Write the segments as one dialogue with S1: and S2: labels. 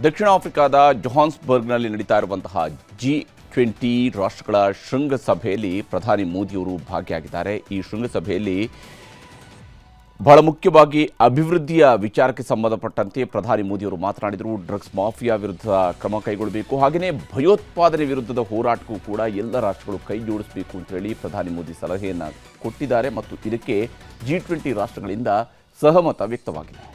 S1: ದಕ್ಷಿಣ ಆಫ್ರಿಕಾದ ಜೊಹಾನ್ಸ್ಬರ್ಗ್ನಲ್ಲಿ ನಡೀತಾ ಇರುವಂತಹ G20 ರಾಷ್ಟ್ರಗಳ ಶೃಂಗಸಭೆಯಲ್ಲಿ ಪ್ರಧಾನಿ ಮೋದಿಯವರು ಭಾಗಿಯಾಗಿದ್ದಾರೆ. ಈ ಶೃಂಗಸಭೆಯಲ್ಲಿ ಬಹಳ ಮುಖ್ಯವಾಗಿ ಅಭಿವೃದ್ಧಿಯ ವಿಚಾರಕ್ಕೆ ಸಂಬಂಧಪಟ್ಟಂತೆ ಪ್ರಧಾನಿ ಮೋದಿಯವರು ಮಾತನಾಡಿದರು. ಡ್ರಗ್ಸ್ ಮಾಫಿಯಾ ವಿರುದ್ಧ ಕ್ರಮ ಕೈಗೊಳ್ಳಬೇಕು, ಹಾಗೆಯೇ ಭಯೋತ್ಪಾದನೆ ವಿರುದ್ಧದ ಹೋರಾಟಕ್ಕೂ ಕೂಡ ಎಲ್ಲ ರಾಷ್ಟ್ರಗಳು ಕೈ ಜೋಡಿಸಬೇಕು ಅಂತ ಹೇಳಿ ಪ್ರಧಾನಿ ಮೋದಿ ಸಲಹೆಯನ್ನು ಕೊಟ್ಟಿದ್ದಾರೆ ಮತ್ತು ಇದಕ್ಕೆ G20 ರಾಷ್ಟ್ರಗಳಿಂದ ಸಹಮತ ವ್ಯಕ್ತವಾಗಿದೆ.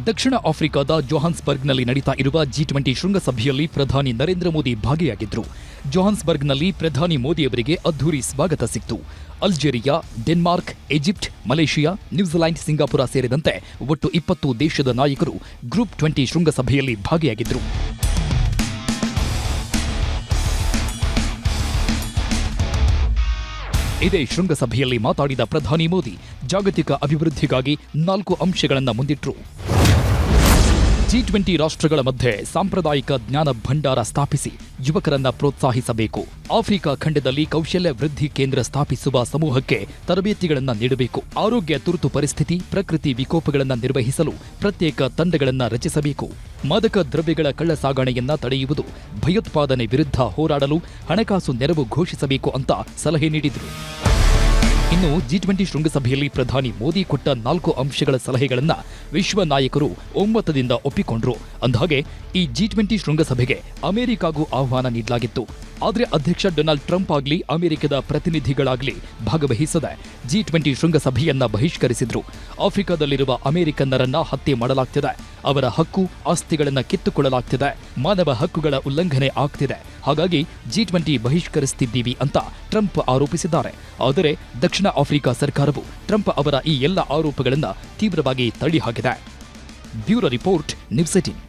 S2: ದಕ್ಷಿಣ ಆಫ್ರಿಕಾದ ಜೊಹಾನ್ಸ್ಬರ್ಗ್ನಲ್ಲಿ ನಡೀತಾ ಇರುವ G20 ಶೃಂಗಸಭೆಯಲ್ಲಿ ಪ್ರಧಾನಿ ನರೇಂದ್ರ ಮೋದಿ ಭಾಗಿಯಾಗಿದ್ದರು. ಜೊಹಾನ್ಸ್ಬರ್ಗ್ನಲ್ಲಿ ಪ್ರಧಾನಿ ಮೋದಿಯವರಿಗೆ ಅದ್ಧೂರಿ ಸ್ವಾಗತ ಸಿಕ್ತು. Algeria, Denmark, Egypt, Malaysia, New Zealand, Singapore ಸೇರಿದಂತೆ ಒಟ್ಟು 20 ದೇಶದ ನಾಯಕರು ಗ್ರೂಪ್ 20 ಶೃಂಗಸಭೆಯಲ್ಲಿ ಭಾಗಿಯಾಗಿದ್ದರು. ಇದೇ ಶೃಂಗಸಭೆಯಲ್ಲಿ ಮಾತಾಡಿದ ಪ್ರಧಾನಿ ಮೋದಿ ಜಾಗತಿಕ ಅಭಿವೃದ್ಧಿಗಾಗಿ 4 ಅಂಶಗಳನ್ನು ಮುಂದಿಟ್ಟರು. G20 ರಾಷ್ಟ್ರಗಳ ಮಧ್ಯೆ ಸಾಂಪ್ರದಾಯಿಕ ಜ್ಞಾನ ಭಂಡಾರ ಸ್ಥಾಪಿಸಿ ಯುವಕರನ್ನ ಪ್ರೋತ್ಸಾಹಿಸಬೇಕು. ಆಫ್ರಿಕಾ ಖಂಡದಲ್ಲಿ ಕೌಶಲ್ಯ ವೃದ್ಧಿ ಕೇಂದ್ರ ಸ್ಥಾಪಿಸುವ ಸಮೂಹಕ್ಕೆ ತರಬೇತಿಗಳನ್ನು ನೀಡಬೇಕು. ಆರೋಗ್ಯ ತುರ್ತು ಪರಿಸ್ಥಿತಿ, ಪ್ರಕೃತಿ ವಿಕೋಪಗಳನ್ನು ನಿರ್ವಹಿಸಲು ಪ್ರತ್ಯೇಕ ತಂಡಗಳನ್ನು ರಚಿಸಬೇಕು. ಮಾದಕ ದ್ರವ್ಯಗಳ ಕಳ್ಳಸಾಗಣೆಯನ್ನ ತಡೆಯುವುದು, ಭಯೋತ್ಪಾದನೆ ವಿರುದ್ಧ ಹೋರಾಡಲು ಹಣಕಾಸು ನೆರವು ಘೋಷಿಸಬೇಕು ಅಂತ ಸಲಹೆ ನೀಡಿದರು. ಇನ್ನು G20 ಶೃಂಗಸಭೆಯಲ್ಲಿ ಪ್ರಧಾನಿ ಮೋದಿ ಕೊಟ್ಟ 4 ಅಂಶಗಳ ಸಲಹೆಗಳನ್ನು ವಿಶ್ವ ನಾಯಕರು ಒಮ್ಮತದಿಂದ ಒಪ್ಪಿಕೊಂಡ್ರು. ಅಂದಹಾಗೆ ಈ G20 ಶೃಂಗಸಭೆಗೆ ಅಮೆರಿಕಾಗೂ ಆಹ್ವಾನ ನೀಡಲಾಗಿತ್ತು. ಆದರೆ ಅಧ್ಯಕ್ಷ ಡೊನಾಲ್ಡ್ ಟ್ರಂಪ್ ಆಗಲಿ ಅಮೆರಿಕದ ಪ್ರತಿನಿಧಿಗಳಾಗಲಿ ಭಾಗವಹಿಸದೆ G20 ಶೃಂಗಸಭೆಯನ್ನ ಬಹಿಷ್ಕರಿಸಿದ್ರು. ಆಫ್ರಿಕಾದಲ್ಲಿರುವ ಅಮೆರಿಕನ್ನರನ್ನ ಹತ್ಯೆ ಮಾಡಲಾಗ್ತಿದೆ, ಅವರ ಹಕ್ಕು ಆಸ್ತಿಗಳನ್ನ ಕಿತ್ತುಕೊಳ್ಳಲಾಗ್ತಿದೆ, ಮಾನವ ಹಕ್ಕುಗಳ ಉಲ್ಲಂಘನೆ ಆಗ್ತಿದೆ, ಹಾಗಾಗಿ G20 ಬಹಿಷ್ಕರಿಸುತ್ತಿದ್ದೀವಿ ಅಂತ ಟ್ರಂಪ್ ಆರೋಪಿಸಿದ್ದಾರೆ. ಆದರೆ ದಕ್ಷಿಣ ಆಫ್ರಿಕಾ ಸರ್ಕಾರವು ಟ್ರಂಪ್ ಅವರ ಈ ಎಲ್ಲ ಆರೋಪಗಳನ್ನು ತೀವ್ರವಾಗಿ ತಳ್ಳಿಹಾಕಿದೆ. Bureau report, news 18.